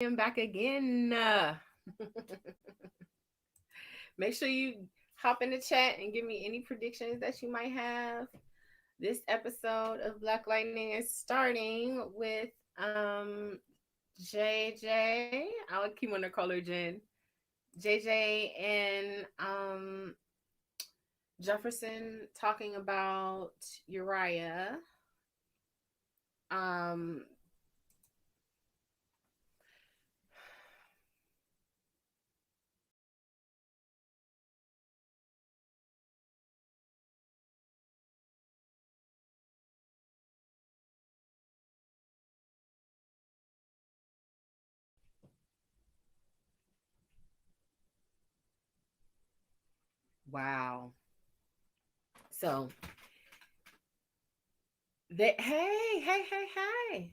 am back again. Make sure you hop in the chat and give me any predictions that you might have. This episode of Black Lightning is starting with JJ. I'll keep on the color Jen. JJ and Jefferson talking about Uriah. Um wow. So they hey.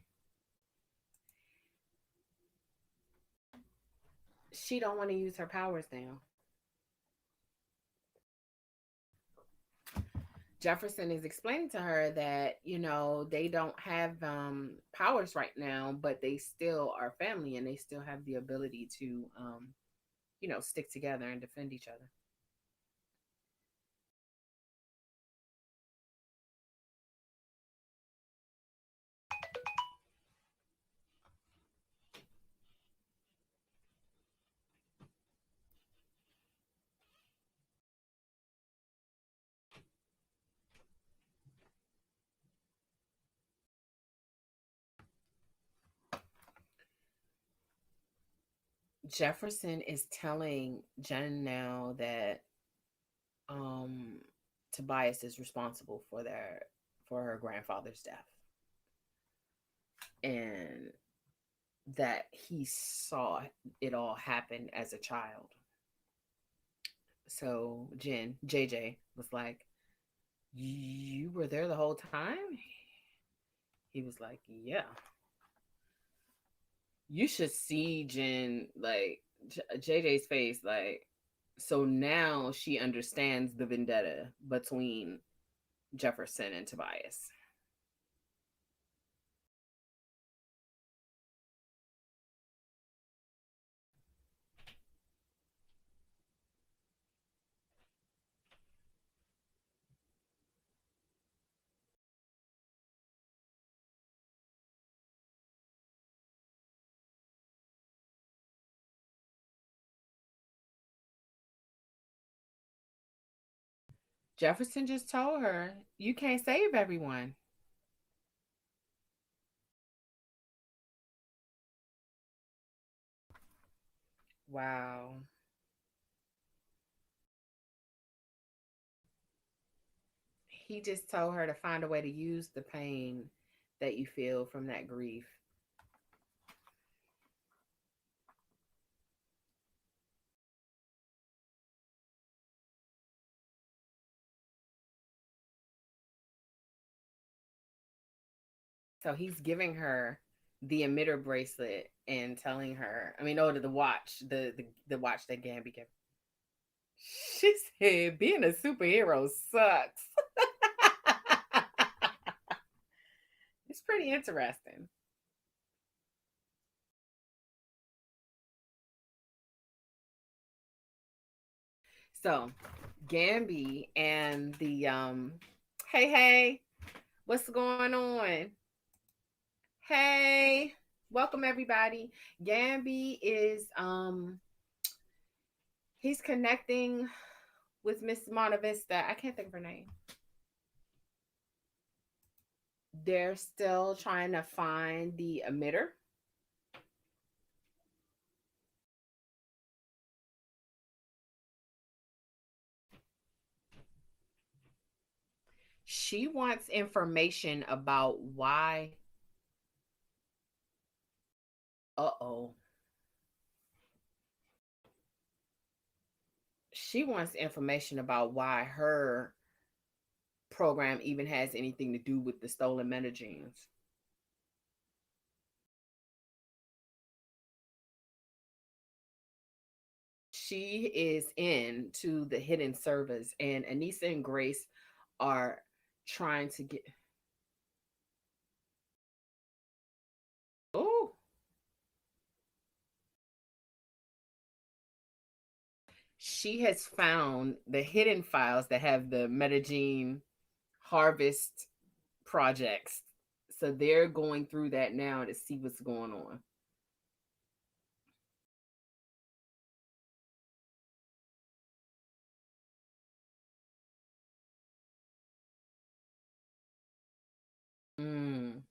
She don't want to use her powers now. Jefferson is explaining to her that, they don't have powers right now, but they still are family and they still have the ability to stick together and defend each other. Jefferson is telling Jen now that um Tobias is responsible for her grandfather's death, and that he saw it all happen as a child. So JJ was like, "You were there the whole time?" He was like, "Yeah." You should see Jen, like, JJ's face, like, so now she understands the vendetta between Jefferson and Tobias. Jefferson just told her, "You can't save everyone." Wow. He just told her to find a way to use the pain that you feel from that grief. So he's giving her the emitter bracelet and telling her, I mean, no, the watch, the watch that Gambi gave. She said, "Being a superhero sucks." It's pretty interesting. So, Gambi and the hey, what's going on? Hey, welcome everybody. Gambi is he's connecting with Miss Montavista. I can't think of her name. They're still trying to find the emitter. She wants information about why. Uh-oh. She wants information about why her program even has anything to do with the stolen metagenes. She is into the hidden servers, and Anissa and Grace are trying to get. Oh, She has found the hidden files that have the metagene harvest projects. So they're going through that now to see what's going on. Mm.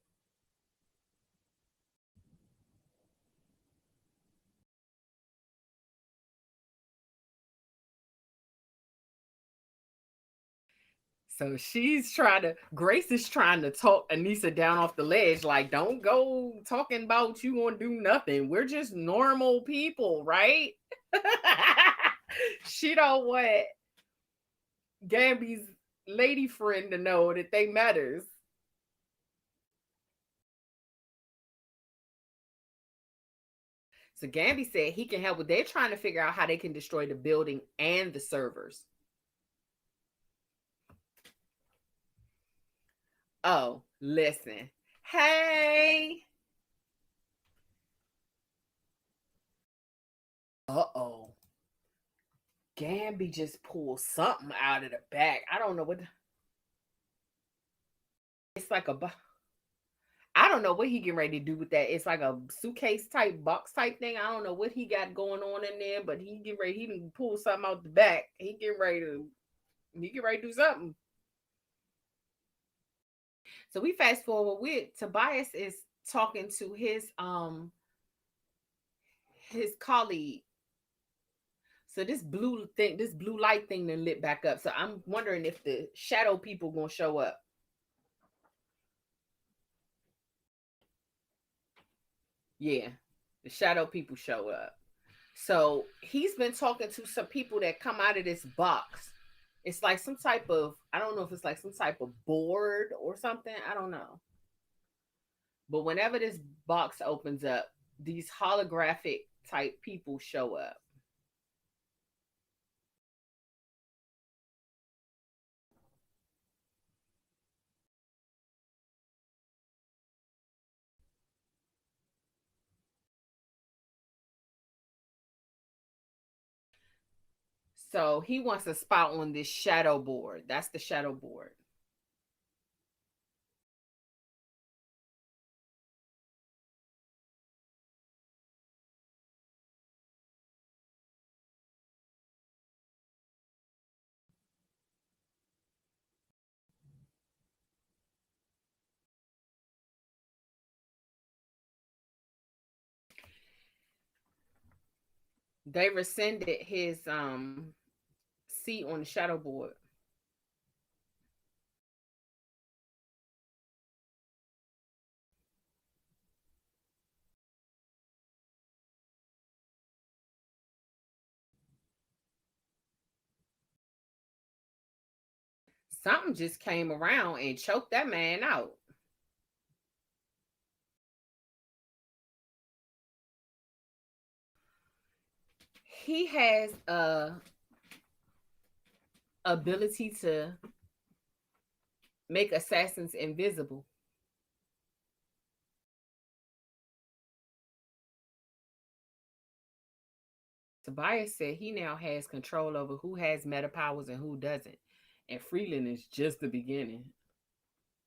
So Grace is trying to talk Anissa down off the ledge. Like, don't go talking about you gonna do nothing. We're just normal people, right? She don't want Gabby's lady friend to know that they matters. So Gabby said he can help with. They're trying to figure out how they can destroy the building and the servers. Oh, listen. Hey. Uh-oh. Gamby just pulled something out of the back. I don't know what. It's like a. I don't know what he getting ready to do with that. It's like a suitcase type box type thing. I don't know what he got going on in there, but he get ready. He can pull something out the back. He get ready to. He get ready to do something. So we fast forward with Tobias is talking to his colleague. So this blue light thing then lit back up. So I'm wondering if the shadow people gonna show up. Yeah, the shadow people show up. So he's been talking to some people that come out of this box. It's like some type of, I don't know if it's like some type of board or something. I don't know. But whenever this box opens up, these holographic type people show up. So he wants a spot on this shadow board. That's the shadow board. They rescinded his seat on the shadow board. Something just came around and choked that man out. He has a ability to make assassins invisible. Tobias said he now has control over who has meta powers and who doesn't. And Freeland is just the beginning.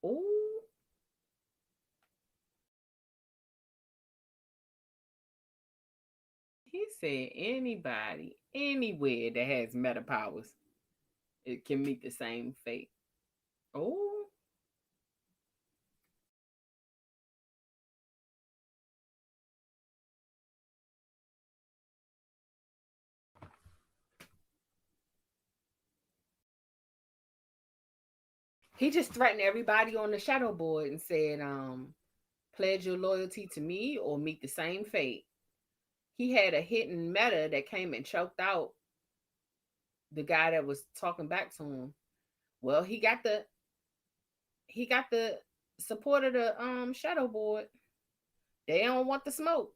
Oh, he said anybody, anywhere that has meta powers, it can meet the same fate. Oh, he just threatened everybody on the shadow board and said, pledge your loyalty to me or meet the same fate. He had a hidden meta that came and choked out the guy that was talking back to him. Well, he got the support of the shadow board. They don't want the smoke.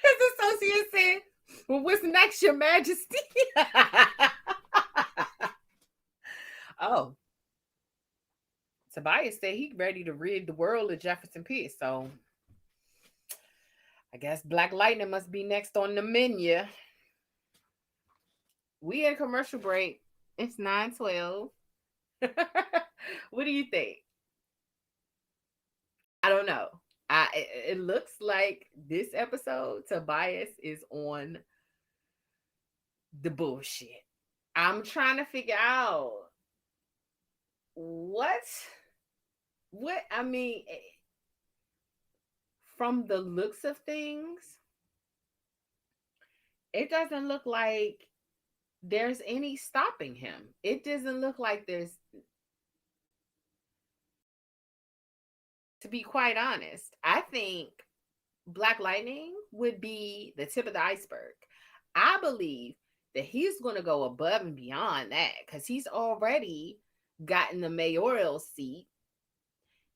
His associate said, well, what's next, Your Majesty? Oh, Tobias said he ready to rid the world of Jefferson Pierce. So I guess Black Lightning must be next on the menu. We in commercial break. It's 9:12. What do you think? I don't know. It looks like this episode Tobias is on the bullshit. I'm trying to figure out what I mean from the looks of things, it doesn't look like there's any stopping him. It doesn't look like there's, to be quite honest, I think Black Lightning would be the tip of the iceberg. I believe that he's going to go above and beyond that because he's already gotten the mayoral seat.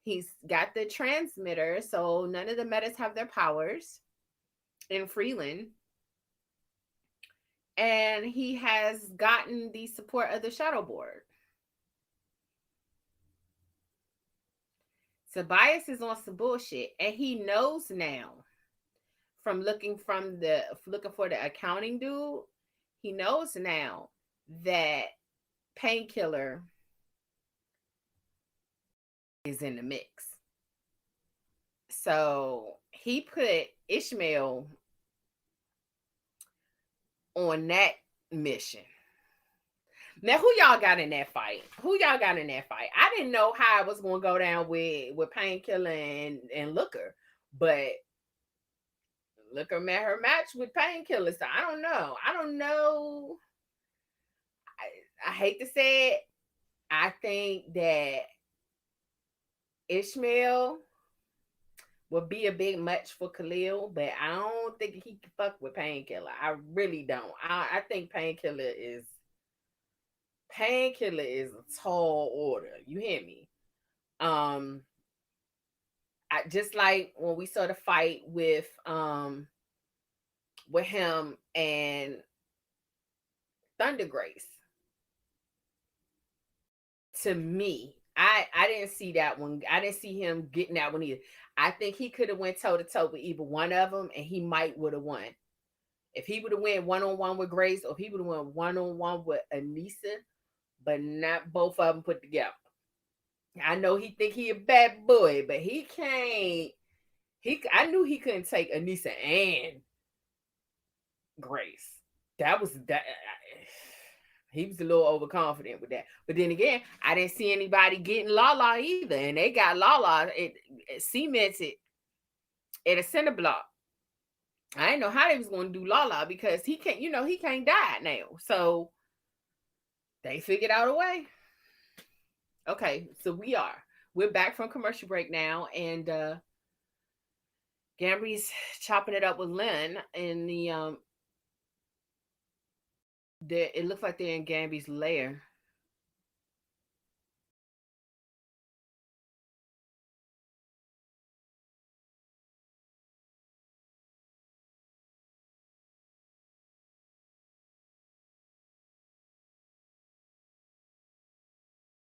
He's got the transmitter, so none of the metas have their powers in Freeland. And he has gotten the support of the Shadow Board. Tobias is on some bullshit, and he knows now from looking for the accounting dude. He knows now that Painkiller is in the mix. So he put Ishmael on that mission. Now, who y'all got in that fight? I didn't know how it was going to go down with Painkiller and Looker, but Looker met her match with Painkiller, so I don't know. I hate to say it. I think that Ishmael would be a big much for Khalil, but I don't think he can fuck with Painkiller. I really don't. I think Painkiller is a tall order. You hear me? I just like when we saw the fight with him and Thunder Grace. To me, I didn't see that one. I didn't see him getting that one either. I think he could have went toe to toe with either one of them, and he might would have won. If he would have went 1-on-1 with Grace, or if he would have went 1-on-1 with Anissa, but not both of them put together. I know he think he a bad boy, but he can't. I knew he couldn't take Anissa and Grace. That was that. He was a little overconfident with that. But then again, I didn't see anybody getting Lala either, and they got Lala. It cemented at a center block. I didn't know how they was going to do Lala because he can't. He can't die now. So they figured out a way. Okay, so we're back from commercial break now, and Gambry's chopping it up with Lynn in the it looks like they're in Gamby's lair.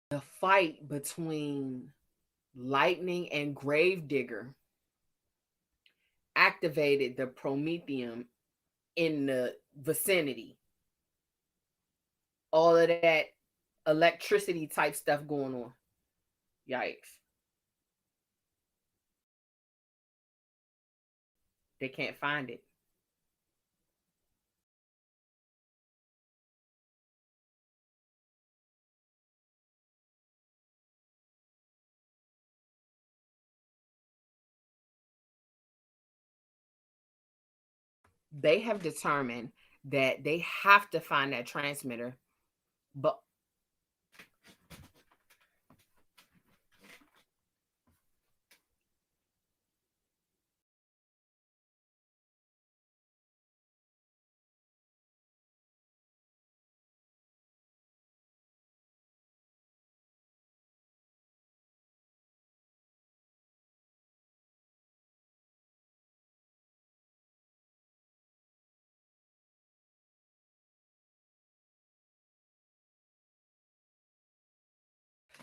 The fight between Lightning and Gravedigger activated the Prometheum in the vicinity. All of that electricity type stuff going on. Yikes. They can't find it. They have determined that they have to find that transmitter, but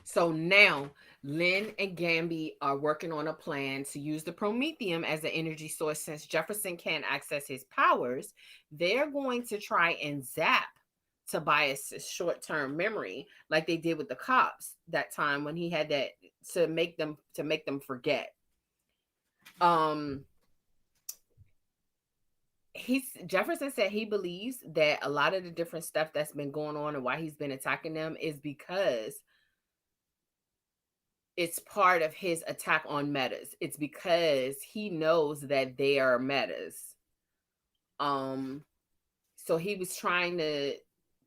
so now Lynn and Gamby are working on a plan to use the Prometheum as an energy source since Jefferson can't access his powers. They're going to try and zap Tobias's short-term memory like they did with the cops that time when he had that to make them forget. Um he's Jefferson said he believes that a lot of the different stuff that's been going on and why he's been attacking them is because it's part of his attack on metas. It's because he knows that they are metas. Um, so he was trying to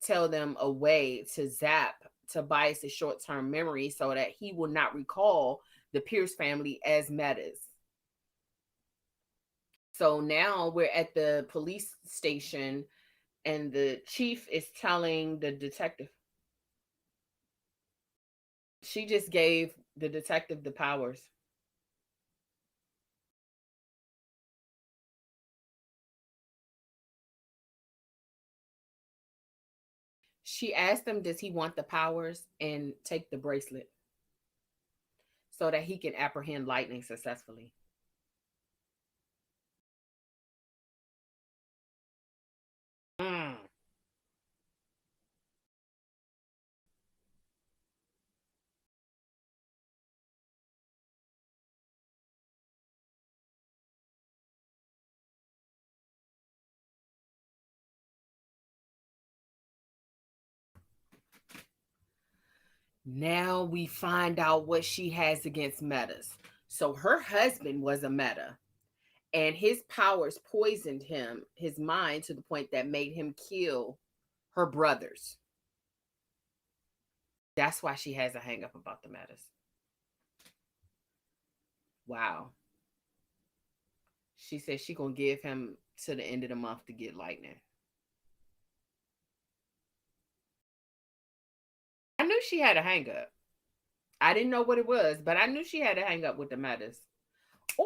tell them a way to zap Tobias' short-term memory so that he will not recall the Pierce family as metas. So now we're at the police station and the chief is telling the detective. She just gave the detective the powers. She asked him, does he want the powers and take the bracelet so that he can apprehend lightning successfully? Mm. Now we find out what she has against metas. So her husband was a meta, and his powers poisoned his mind to the point that made him kill her brothers. That's why she has a hang up about the metas. Wow. She said she gonna give him to the end of the month to get lightning. I knew she had a hang up. I didn't know what it was, but I knew she had a hang up with the metas. Ooh.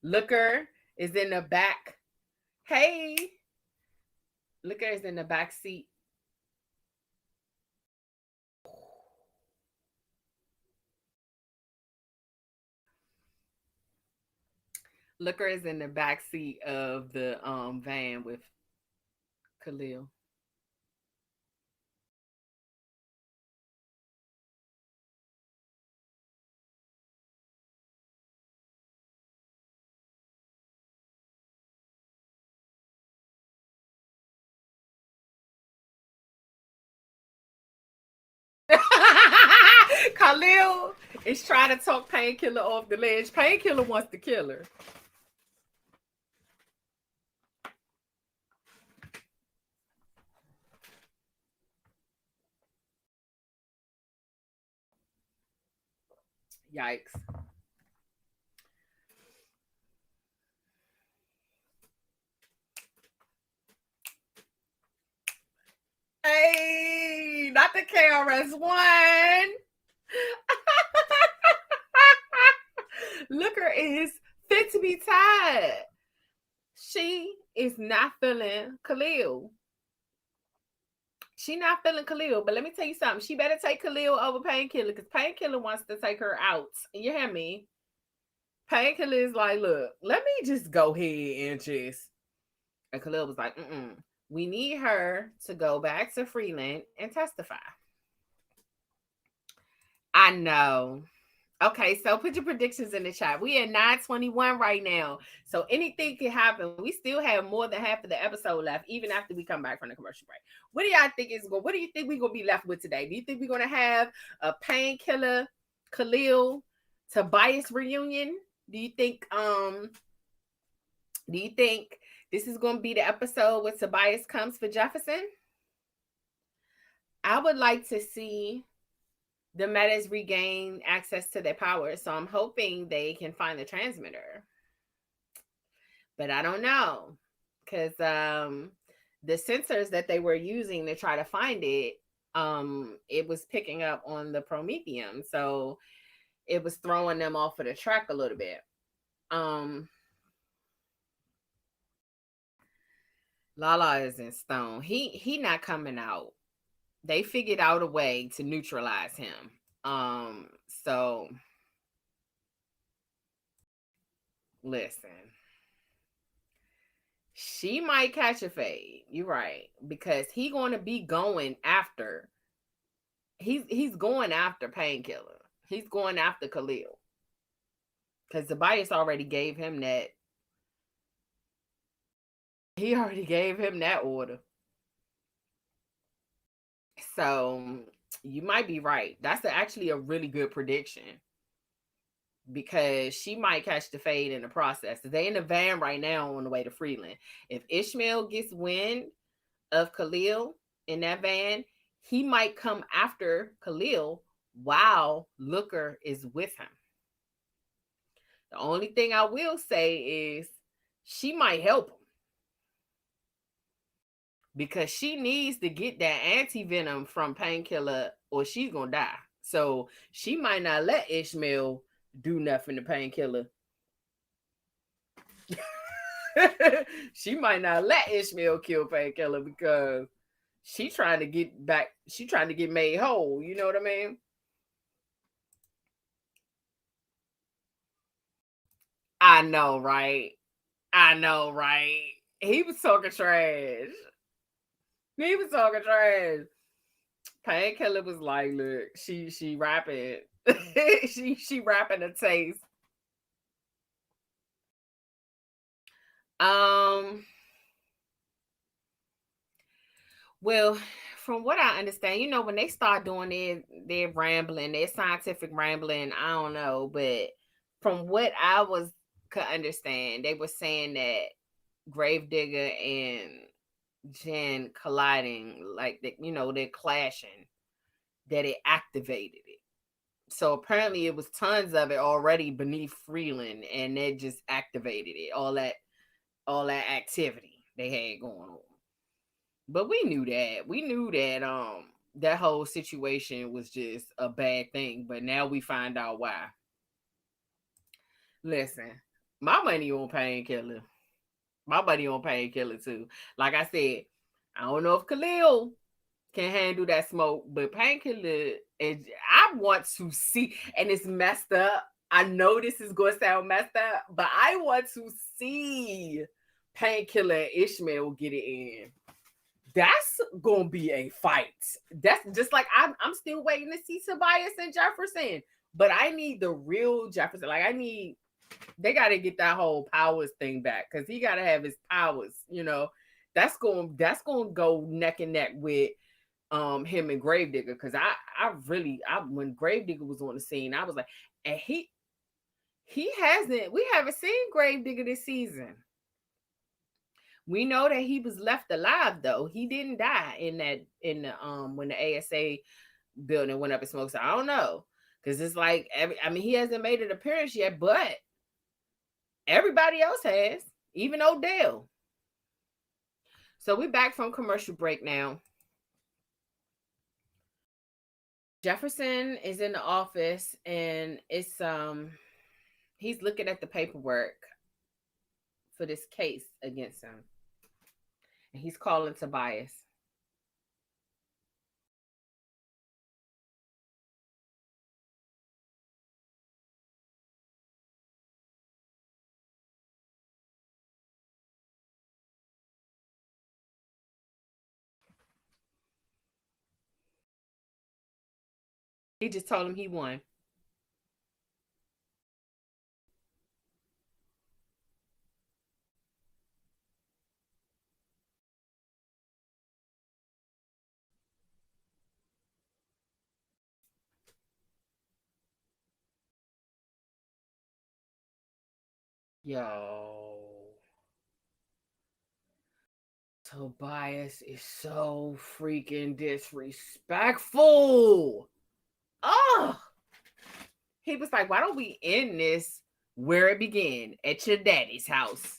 Looker is in the back. Hey. Looker is in the back seat. Looker is in the back seat of the van with Khalil. Khalil is trying to talk Painkiller off the ledge. Painkiller wants to kill her. Yikes. Hey, not the KRS-One. Looker is fit to be tied. She is not feeling Khalil. She not feeling Khalil, but let me tell you something. She better take Khalil over Painkiller because Painkiller wants to take her out. You hear me? Painkiller is like, look, let me just go ahead and just. And Khalil was like, we need her to go back to Freeland and testify. I know. Okay, so put your predictions in the chat. We at 9:21 right now. So anything can happen. We still have more than half of the episode left, even after we come back from the commercial break. What do y'all think is going? What do you think we're gonna be left with today? Do you think we're gonna have a Painkiller, Khalil, Tobias reunion? Do you think do you think this is gonna be the episode where Tobias comes for Jefferson? I would like to see the metas regain access to their power. So I'm hoping they can find the transmitter. But I don't know. Because the sensors that they were using to try to find it was picking up on the Prometheum. So it was throwing them off of the track a little bit. Lala is in stone. He not coming out. They figured out a way to neutralize him. So listen, she might catch a fade. You're right, because he going to be going after. He's going after Painkiller. He's going after Khalil because Tobias already gave him that. He already gave him that order. So you might be right. That's actually a really good prediction because she might catch the fade in the process. They in the van right now on the way to Freeland. If Ishmael gets wind of Khalil in that van, he might come after Khalil while Looker is with him. The only thing I will say is she might help him because she needs to get that anti venom from Painkiller or she's gonna die. So she might not let Ishmael do nothing to Painkiller. She might not let Ishmael kill Painkiller because she trying to get back. She trying to get made whole. You know what I mean? I know, right? I know, right? He was talking trash. He was talking trash. Painkiller was like, look, she rapping. she rapping a taste. Um well, from what I understand, when they start doing their rambling, their scientific rambling, I don't know, but from what I was could understand, they were saying that Gravedigger and Jen colliding, like they're clashing, that it activated it. So apparently it was tons of it already beneath Freeland, and it just activated it. All that activity they had going on. But we knew that. We knew that that whole situation was just a bad thing. But now we find out why. Listen, my money on Painkiller. My money on Painkiller too. Like I said, I don't know if Khalil can handle that smoke, but Painkiller, and I want to see, and it's messed up. I know this is going to sound messed up, but I want to see Painkiller and Ishmael get it in. That's gonna be a fight. That's just like I'm still waiting to see Tobias and Jefferson, but I need the real Jefferson. Like they got to get that whole powers thing back because he got to have his powers. That's going to go neck and neck with him and Gravedigger because I really when Gravedigger was on the scene, I was like, and he hasn't we haven't seen Gravedigger this season. We know that he was left alive though. He didn't die in the when the ASA building went up in smoke. So I don't know. Cause it's like he hasn't made an appearance yet, but everybody else has, even Odell. So we're back from commercial break now. Jefferson is in the office and it's he's looking at the paperwork for this case against him. And he's calling Tobias. He just told him he won. Yo. Tobias is so freaking disrespectful. Oh, he was like, why don't we end this where it began at your daddy's house?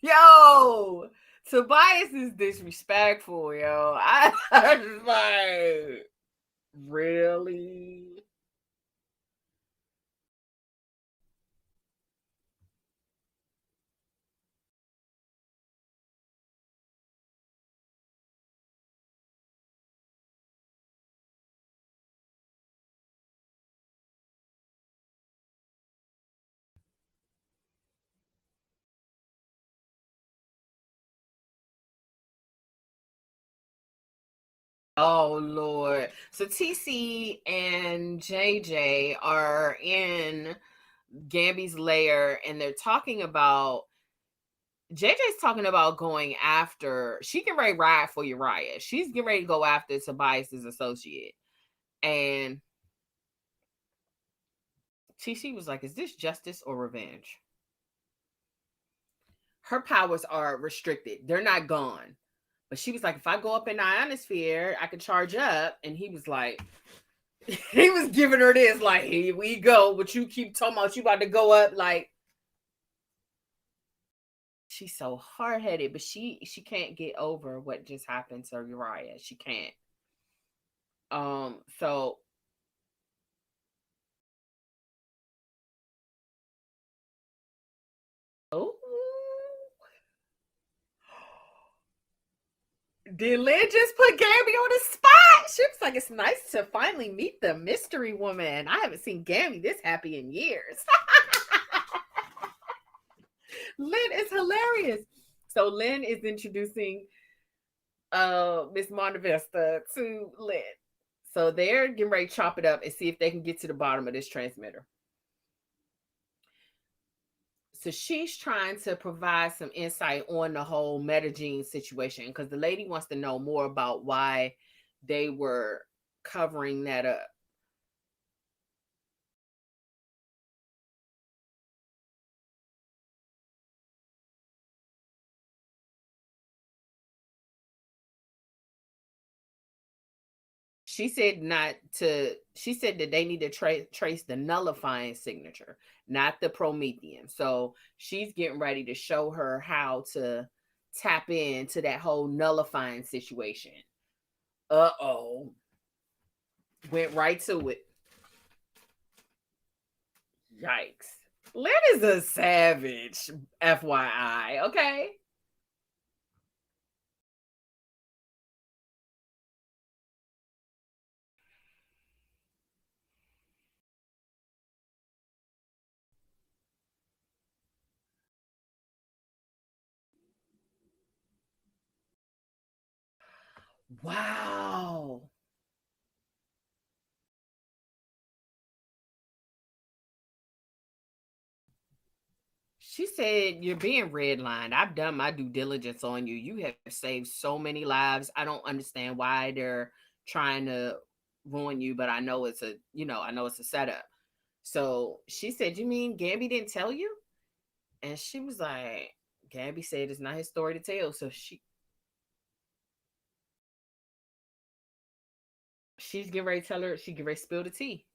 Yo, Tobias is disrespectful, yo. I was like, really? Oh Lord. So TC and JJ are in Gabby's lair and they're talking about JJ's talking about going after she can ready to ride for Uriah. She's getting ready to go after Tobias's associate. And TC was like, is this justice or revenge? Her powers are restricted. They're not gone. But she was like, if I go up in the ionosphere, I could charge up. And he was like, he was giving her this, like, here we go. But you keep talking about you about to go up, like, she's so hard headed, but she can't get over what just happened to Uriah. She can't. So oh, did Lynn just put Gabby on the spot? She was like, it's nice to finally meet the mystery woman. I haven't seen Gabby this happy in years. Lynn is hilarious. So Lynn is introducing Miss Montevesta to Lynn. So they're getting ready to chop it up and see if they can get to the bottom of this transmitter. So she's trying to provide some insight on the whole metagene situation because the lady wants to know more about why they were covering that up. She said that they need to trace the nullifying signature, not the promethean. So she's getting ready to show her how to tap into that whole nullifying situation. Uh-oh. Went right to it. Yikes. Lynn is a savage, FYI, okay? Wow. She said, you're being redlined. I've done my due diligence on you. You have saved so many lives. I don't understand why they're trying to ruin you, but I know I know it's a setup. So she said, you mean Gabby didn't tell you? And she was like, Gabby said it's not his story to tell. So she's getting ready to tell her, she get ready to spill the tea.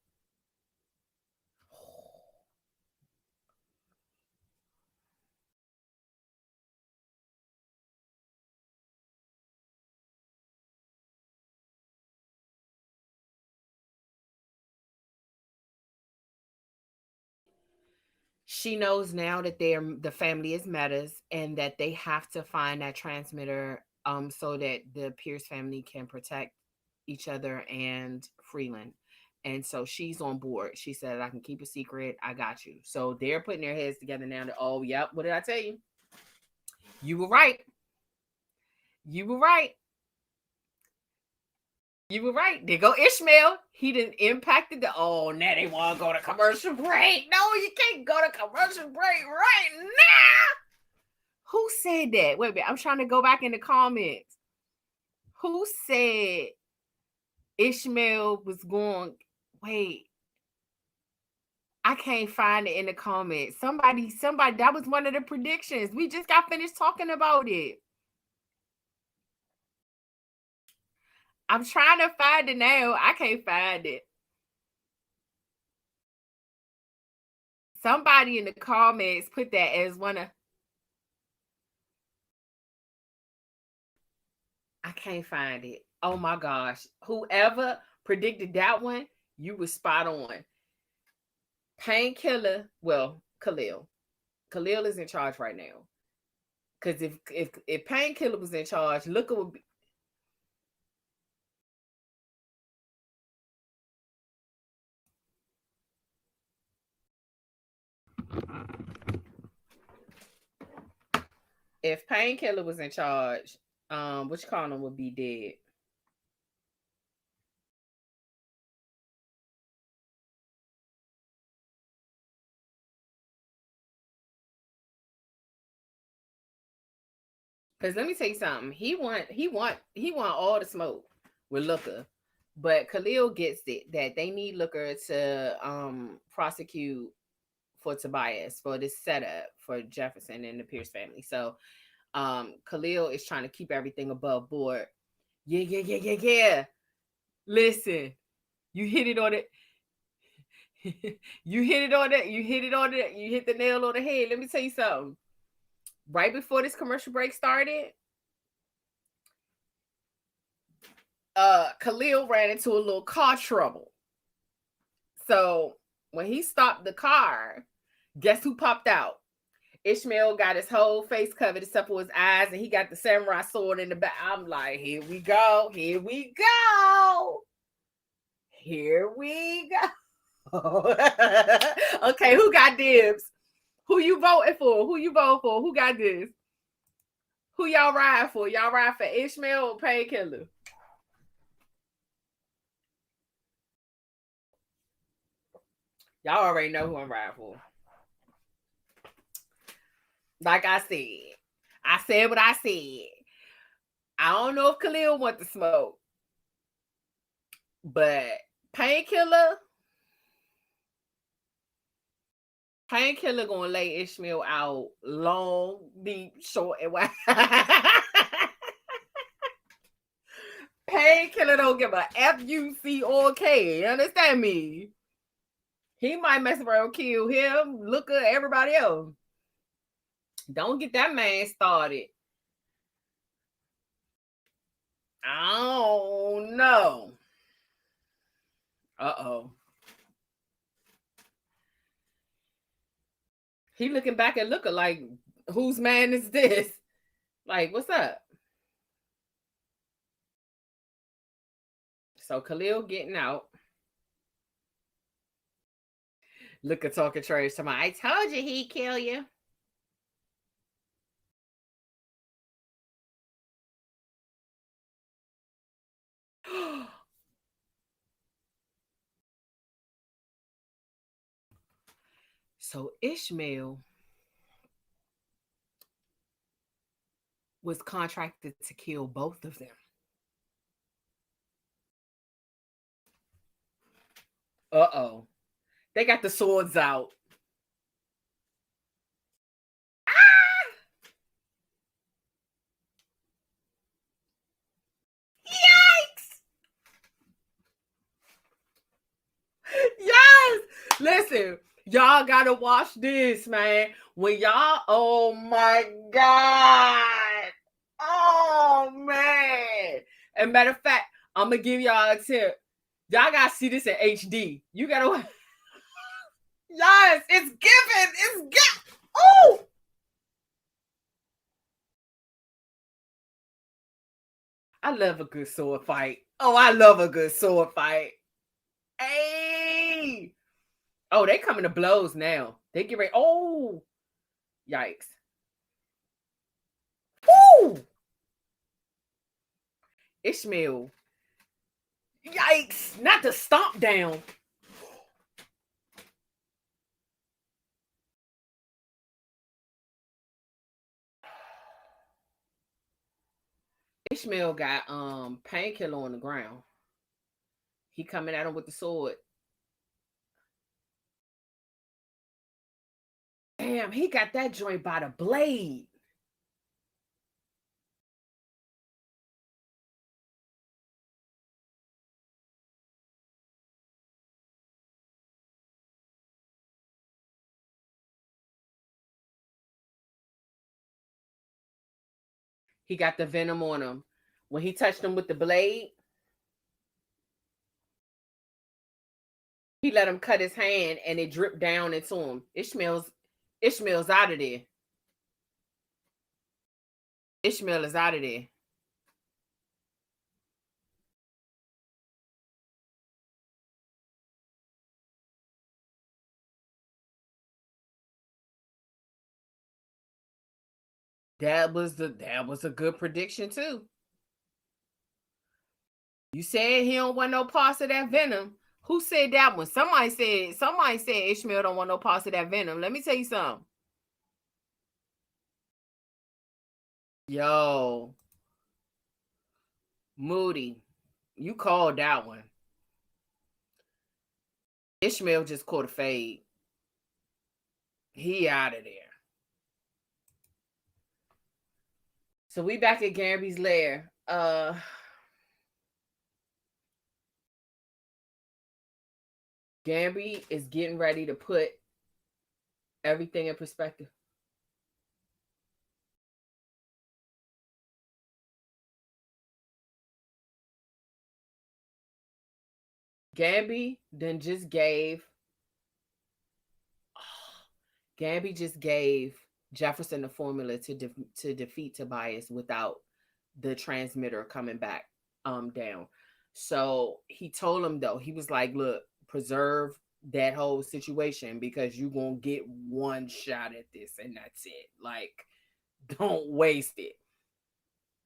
She knows now that the family is metas and that they have to find that transmitter so that the Pierce family can protect each other and Freeland. And so she's on board. She said, I can keep a secret. I got you. So they're putting their heads together now that, oh, yep, what did I tell you? You were right. You were right. You were right. There go Ishmael. He didn't impacted the now they want to go to commercial break. No, you can't go to commercial break right now. Who said that? Wait a minute. I'm trying to go back in the comments. Who said Ishmael was going? Wait, I can't find it in the comments. Somebody, that was one of the predictions. We just got finished talking about it. I'm trying to find it now. I can't find it. Somebody in the comments put that as one of. I can't find it. Oh my gosh. Whoever predicted that one, you were spot on. Painkiller, well, Khalil. Khalil is in charge right now. Because if Painkiller was in charge, look at what if Painkiller was in charge, which Connor would be dead. Because let me tell you something. He want all the smoke with Looker. But Khalil gets it that they need Looker to prosecute for Tobias for this setup for Jefferson and the Pierce family. So Khalil is trying to keep everything above board. Yeah. Listen, you hit it on it. You hit it on it. You hit it on it. You hit the nail on the head. Let me tell you something. Right before this commercial break started, Khalil ran into a little car trouble. So when he stopped the car, guess who popped out? Ishmael got his whole face covered except for his eyes, and he got the samurai sword in the back. I'm like, here we go. Here we go. Here we go. Okay, who got dibs? Who you voting for? Who you voting for? Who got this? Who y'all ride for? Y'all ride for Ishmael or Painkiller? Y'all already know who I'm riding for. Like I said what I said. I don't know if Khalil want the smoke, but Painkiller gonna lay Ishmael out long, deep, short, and wide. Painkiller don't give a F-U-C or K. Understand me? He might mess around, kill him, look at everybody else. Don't get that man started. I don't know. Uh-oh. He looking back at Looker like, whose man is this? Like, what's up? So Khalil getting out. Looker talking trash to my, I told you he'd kill you. So Ishmael was contracted to kill both of them. Uh-oh. They got the swords out. Ah! Yikes! Yes! Listen, y'all gotta watch this, man. When y'all, oh my God. Oh man. And matter of fact, I'm gonna give y'all a tip. Y'all gotta see this in HD. You gotta. Yes, it's given. It's given. Oh, I love a good sword fight. Oh, I love a good sword fight. Hey. Oh, they coming to blows now. They get ready. Oh, yikes. Woo! Ishmael. Yikes. Not to stomp down. Ishmael got Painkiller on the ground. He coming at him with the sword. Damn, he got that joint by the blade. He got the venom on him. When he touched him with the blade, he let him cut his hand and it dripped down into him. Ishmael's out of there. Ishmael is out of there. That was a good prediction too. You said he don't want no parts of that venom. Who said that one? Somebody said Ishmael don't want no parts of that venom. Let me tell you something. Yo, Moody, you called that one. Ishmael just caught a fade. He out of there. So we back at Gabby's lair. Gabby is getting ready to put everything in perspective. Gabby then just gave Gabby just gave Jefferson the formula to defeat Tobias without the transmitter coming back down. So he told him though, he was like, look, preserve that whole situation because you're gonna get one shot at this and that's it. Like, don't waste it.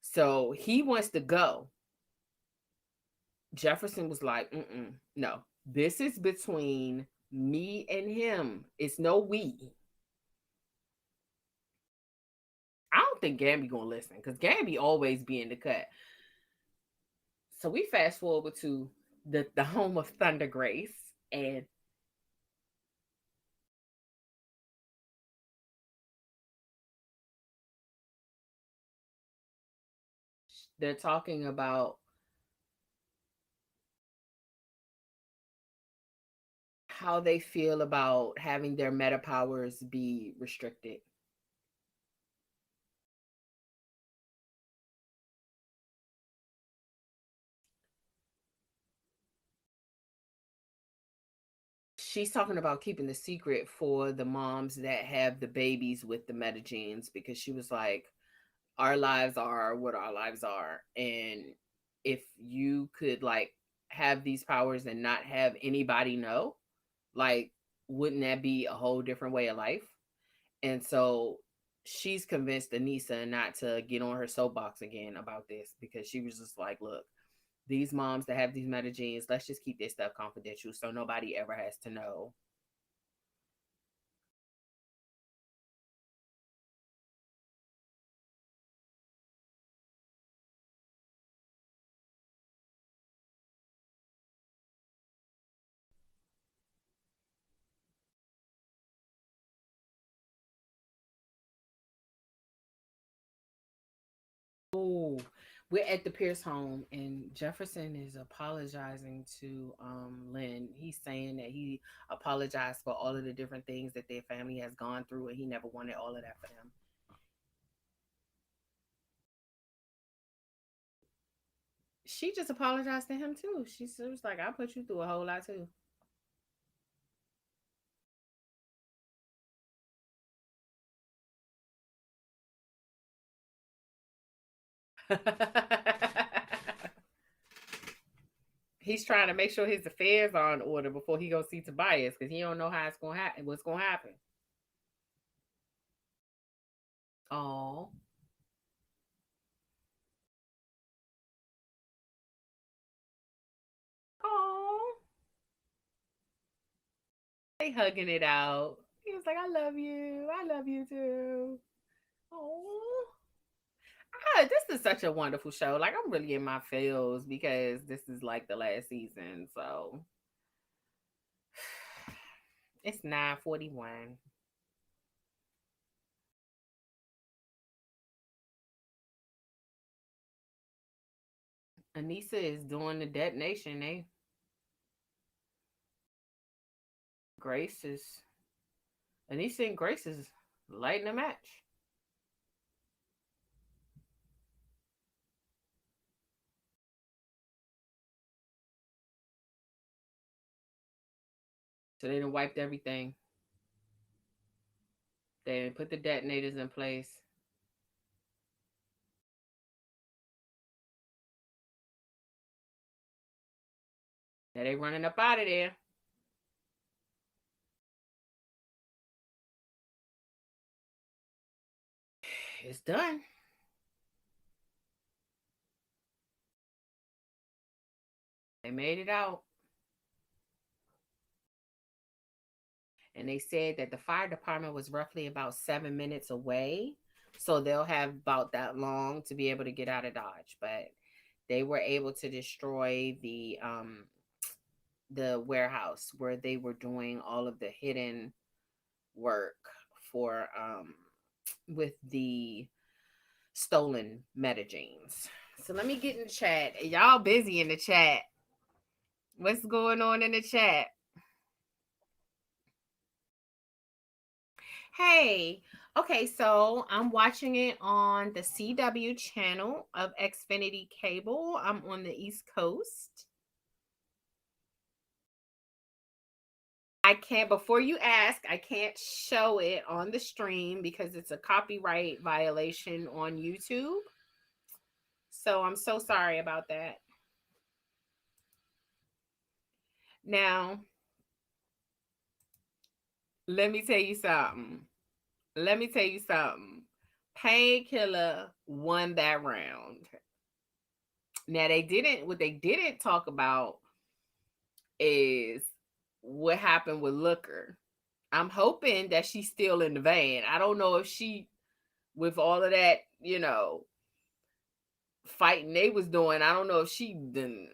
So he wants to go. Jefferson was like, no, this is between me and him. It's no we. I don't think Gabby gonna listen because Gabby always be in the cut. So we fast forward to the home of Thunder Grace, and they're talking about how they feel about having their meta powers be restricted. She's talking about keeping the secret for the moms that have the babies with the meta genes because she was like, our lives are what our lives are. And if you could like have these powers and not have anybody know, like, wouldn't that be a whole different way of life? And so she's convinced Anissa not to get on her soapbox again about this because she was just like, look, these moms that have these meta genes, let's just keep this stuff confidential so nobody ever has to know. Oh, we're at the Pierce home, and Jefferson is apologizing to Lynn. He's saying that he apologized for all of the different things that their family has gone through, and he never wanted all of that for them. She just apologized to him too. She was like, "I put you through a whole lot too." He's trying to make sure his affairs are in order before he goes see Tobias because he don't know how it's gonna happen. What's gonna happen? Oh, oh, they hugging it out. He was like, "I love you. I love you too." Oh, this is such a wonderful show. Like, I'm really in my feels because this is like the last season. So it's 9:41. Anissa is doing the detonation. Grace is Anissa and Grace is lighting a match. So they done wiped everything. They put the detonators in place. Now they running up out of there. It's done. They made it out. And they said that the fire department was roughly about 7 minutes away. So they'll have about that long to be able to get out of Dodge. But they were able to destroy the warehouse where they were doing all of the hidden work for with the stolen metagenes. So let me get in the chat. Y'all busy in the chat. What's going on in the chat? Hey, okay, so I'm watching it on the CW channel of Xfinity Cable. I'm on the East Coast. I can't, before you ask, I can't show it on the stream because it's a copyright violation on YouTube. So I'm so sorry about that. Now, let me tell you something. Let me tell you something. Painkiller won that round. Now what they didn't talk about is what happened with Looker. I'm hoping that she's still in the van. I don't know if she, with all of that, fighting they was doing, I don't know if she then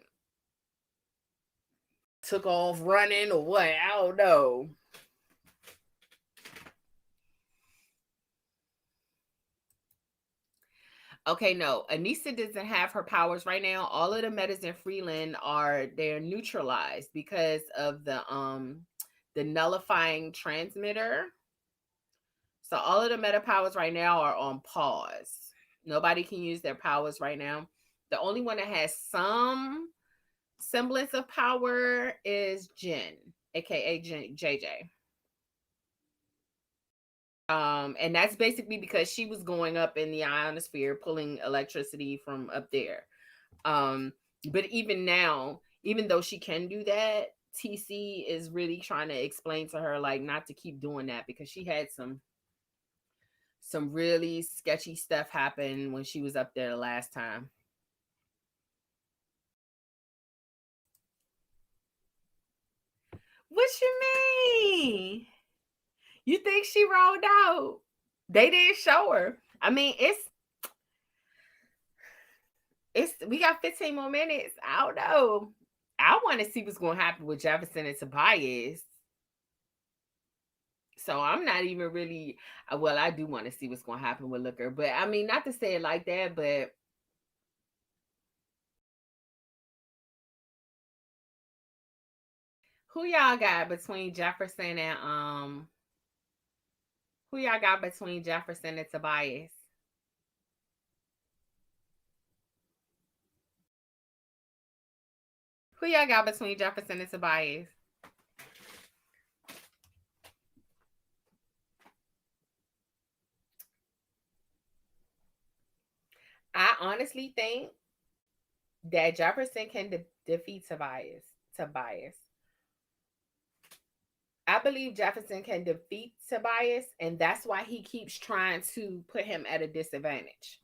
took off running or what. I don't know. Okay, no. Anissa doesn't have her powers right now. All of the metas in Freeland they're neutralized because of the nullifying transmitter. So all of the meta powers right now are on pause. Nobody can use their powers right now. The only one that has some semblance of power is Jen, aka JJ. And that's basically because she was going up in the ionosphere, pulling electricity from up there. But even now, even though she can do that, TC is really trying to explain to her like not to keep doing that because she had some really sketchy stuff happen when she was up there the last time. What you mean? You think she rolled out? They didn't show her. I mean, it's we got 15 more minutes. I don't know. I want to see what's going to happen with Jefferson and Tobias. So I'm not even really. Well, I do want to see what's going to happen with Looker, but I mean, not to say it like that, but who y'all got between Jefferson and who y'all got between Jefferson and Tobias? Who y'all got between Jefferson and Tobias? I honestly think that Jefferson can defeat Tobias. Tobias. I believe Jefferson can defeat Tobias, and that's why he keeps trying to put him at a disadvantage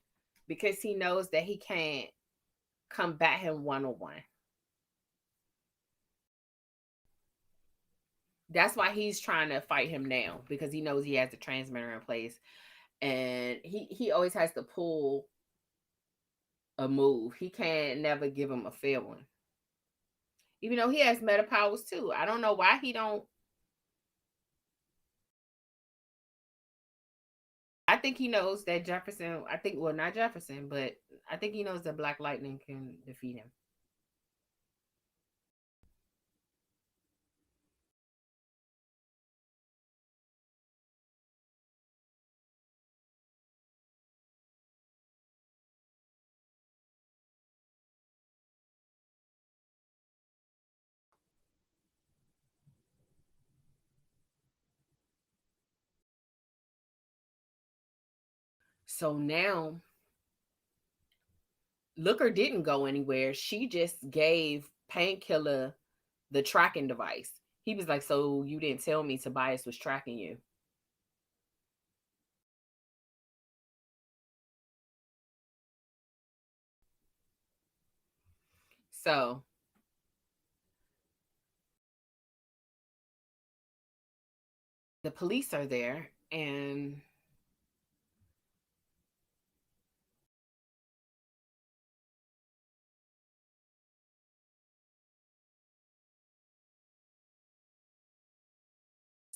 because he knows that he can't combat him one on one. That's why he's trying to fight him now because he knows he has the transmitter in place, and he always has to pull a move. He can't never give him a fair one, even though he has meta powers too. I don't know why he don't. I think he knows that Jefferson. I think well, not Jefferson, but I think he knows that Black Lightning can defeat him. So now Looker didn't go anywhere. She just gave Painkiller the tracking device. He was like, "So you didn't tell me Tobias was tracking you?" So the police are there, and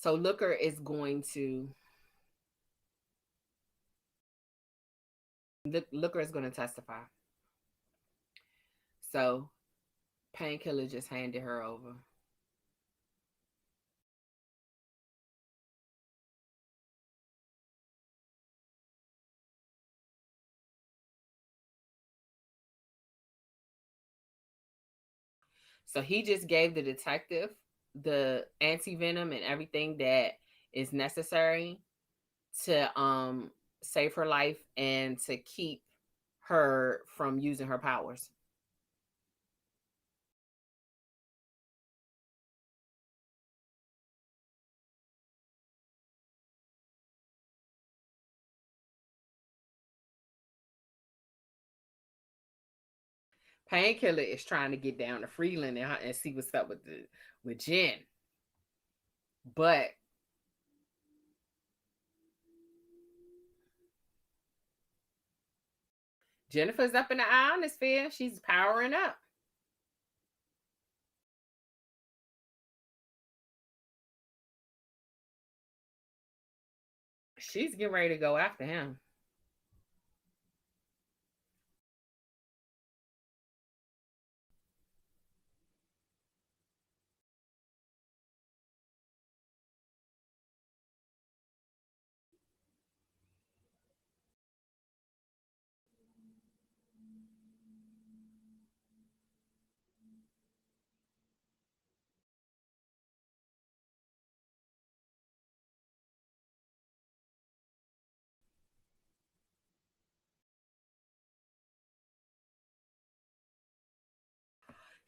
So Looker is going to Looker is going to testify. So Painkiller just handed her over. So he just gave the detective the anti venom and everything that is necessary to save her life and to keep her from using her powers. Painkiller is trying to get down to Freeland and see what's up with Jen, but Jennifer's up in the ionosphere. She's powering up. She's getting ready to go after him.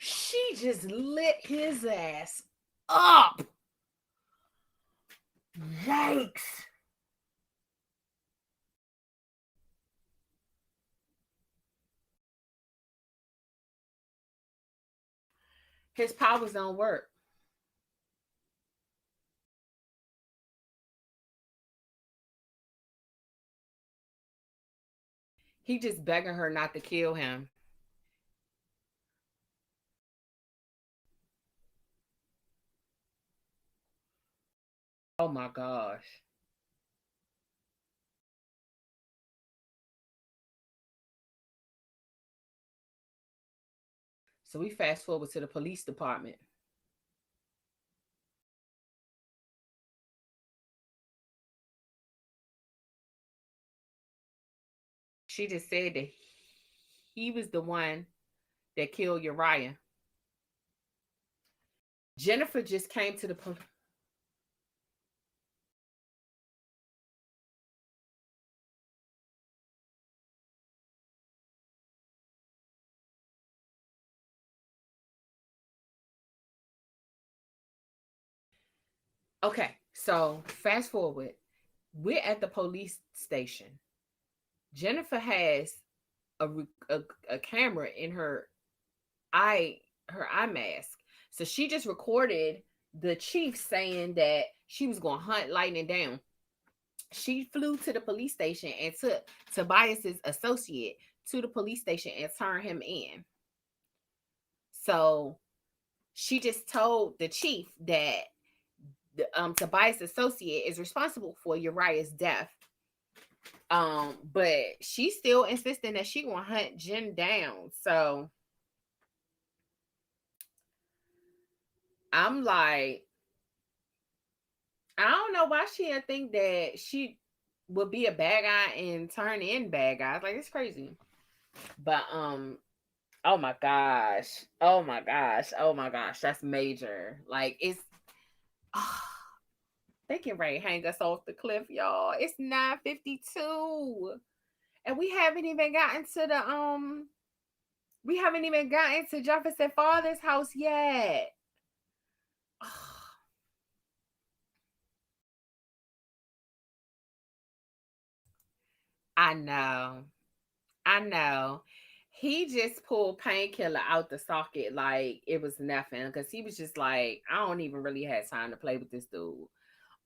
She just lit his ass up. Yikes. His powers don't work. He just begging her not to kill him. Oh my gosh. So we fast forward to the police department. She just said that he was the one that killed Uriah. Jennifer just came to the police. Okay, so fast forward. We're at the police station. Jennifer has a, a, a camera in eye her eye mask. So she just recorded the chief saying that she was going to hunt Lightning down. She flew to the police station and took Tobias's associate to the police station and turned him in. So she just told the chief that Tobias' associate is responsible for Uriah's death. But she's still insisting that she gonna hunt Jen down. So I'm like, I don't know why she didn't think that she would be a bad guy and turn in bad guys. Like, it's crazy. But oh my gosh. Oh my gosh. Oh my gosh. That's major. Like, it's oh, they can ready hang us off the cliff, y'all. It's 9:52. And we haven't even gotten to Jefferson Father's house yet. I know. I know. He just pulled Painkiller out the socket like it was nothing because he was just like, I don't even really have time to play with this dude.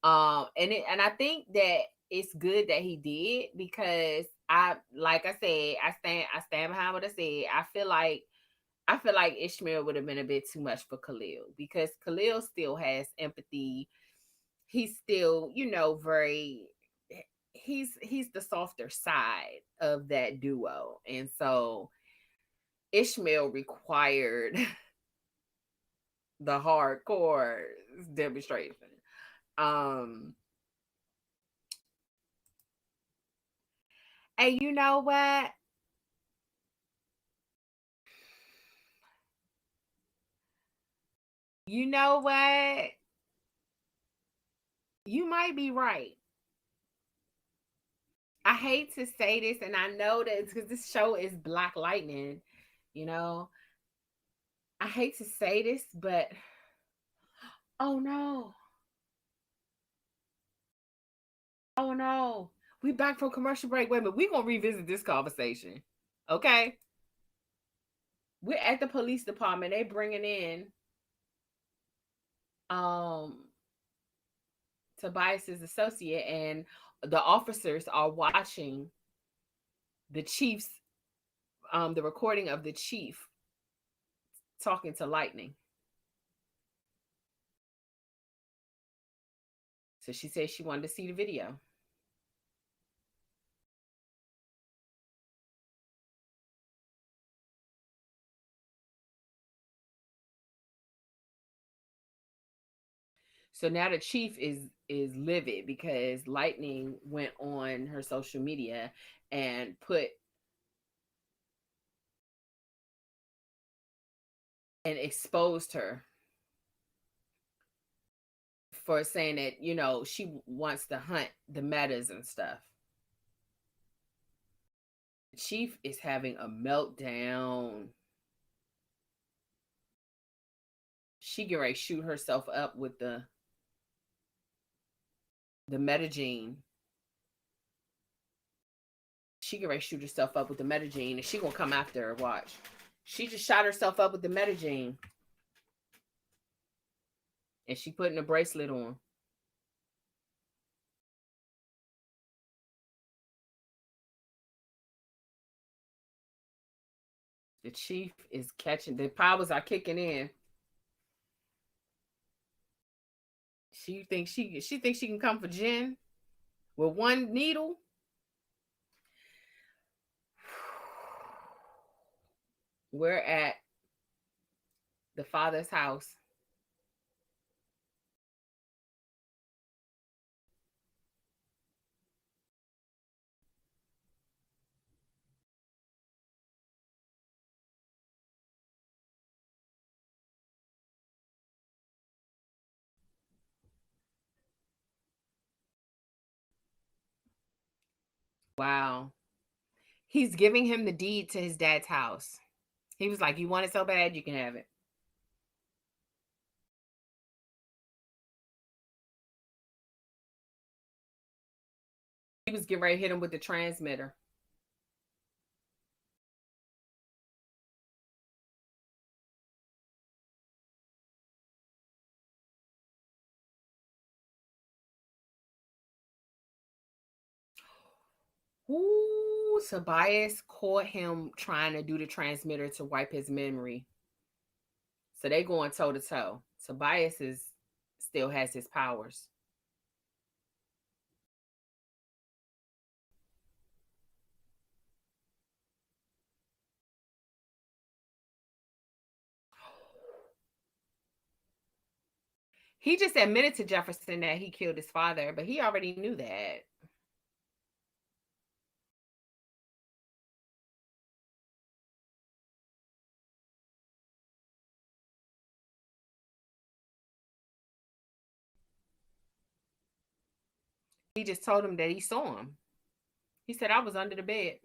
And I think that it's good that he did because like I said, I stand behind what I said. I feel like Ishmael would have been a bit too much for Khalil because Khalil still has empathy he's still, very, he's the softer side of that duo. And so Ishmael required the hardcore demonstration. Um and you know what? You know what? You might be right. I hate to say this, and I know that it's because this show is Black Lightning, you know. I hate to say this, but oh no. Oh no. We back from commercial break. Wait a minute. We're gonna revisit this conversation. Okay. We're at the police department. They bringing in um Tobias's associate, and the officers are watching the chief's the recording of the chief talking to Lightning. So she said she wanted to see the video. So now the chief is livid because Lightning went on her social media and put and exposed her for saying that, she wants to hunt the metas and stuff. The chief is having a meltdown. She get ready to shoot herself up with the metagene. She get ready to shoot herself up with the metagene, and she gonna come after her. Watch. She just shot herself up with the metagene, and she putting a bracelet on. The chief is catching. The powers are kicking in. She thinks she can come for Jen with one needle. We're at the father's house. Wow. He's giving him the deed to his dad's house. He was like, "You want it so bad, you can have it." He was getting ready to hit him with the transmitter. Ooh, Tobias caught him trying to do the transmitter to wipe his memory. So they going toe to toe. Tobias still has his powers. He just admitted to Jefferson that he killed his father, but he already knew that. He just told him that he saw him. He said, "I was under the bed."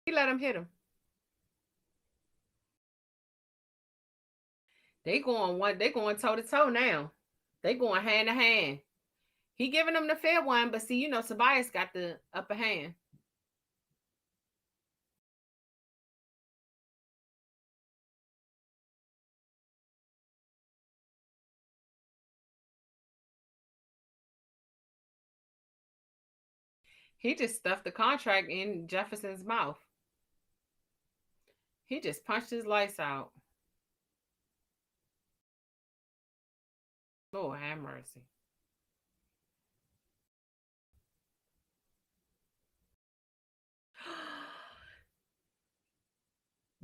He let him hit him. They going toe to toe now. They going hand to hand. He giving them the fair one, but see, Tobias got the upper hand. He just stuffed the contract in Jefferson's mouth. He just punched his lights out. Lord have mercy.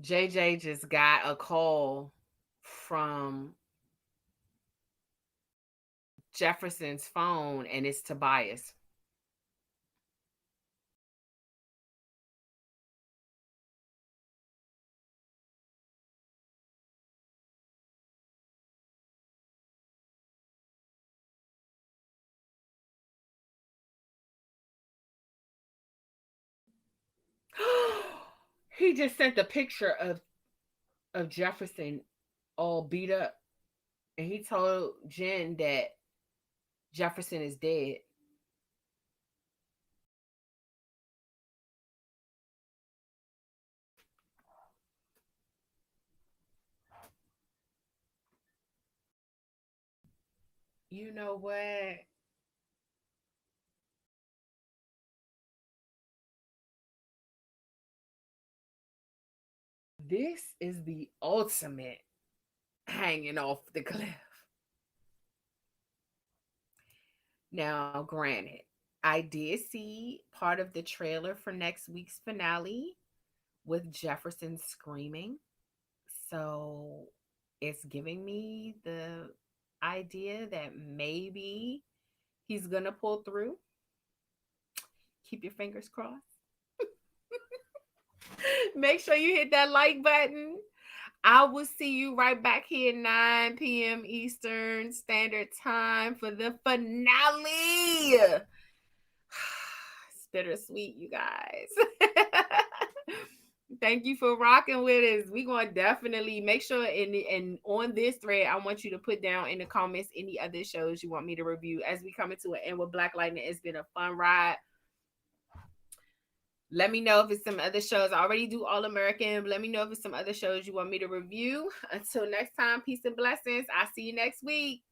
JJ just got a call from Jefferson's phone and it's Tobias. He just sent a picture of Jefferson all beat up, and he told Jen that Jefferson is dead. You know what? This is the ultimate hanging off the cliff. Now, granted, I did see part of the trailer for next week's finale with Jefferson screaming. So it's giving me the idea that maybe he's going to pull through. Keep your fingers crossed. Make sure you hit that like button. I will see you right back here 9 p.m. Eastern Standard Time for the finale. It's bittersweet, you guys. Thank you for rocking with us. We're going to definitely make sure and on this thread, I want you to put down in the comments any other shows you want me to review as we come into an end with Black Lightning. It's been a fun ride. Let me know if it's some other shows. I already do All American. Let me know if it's some other shows you want me to review. Until next time, peace and blessings. I'll see you next week.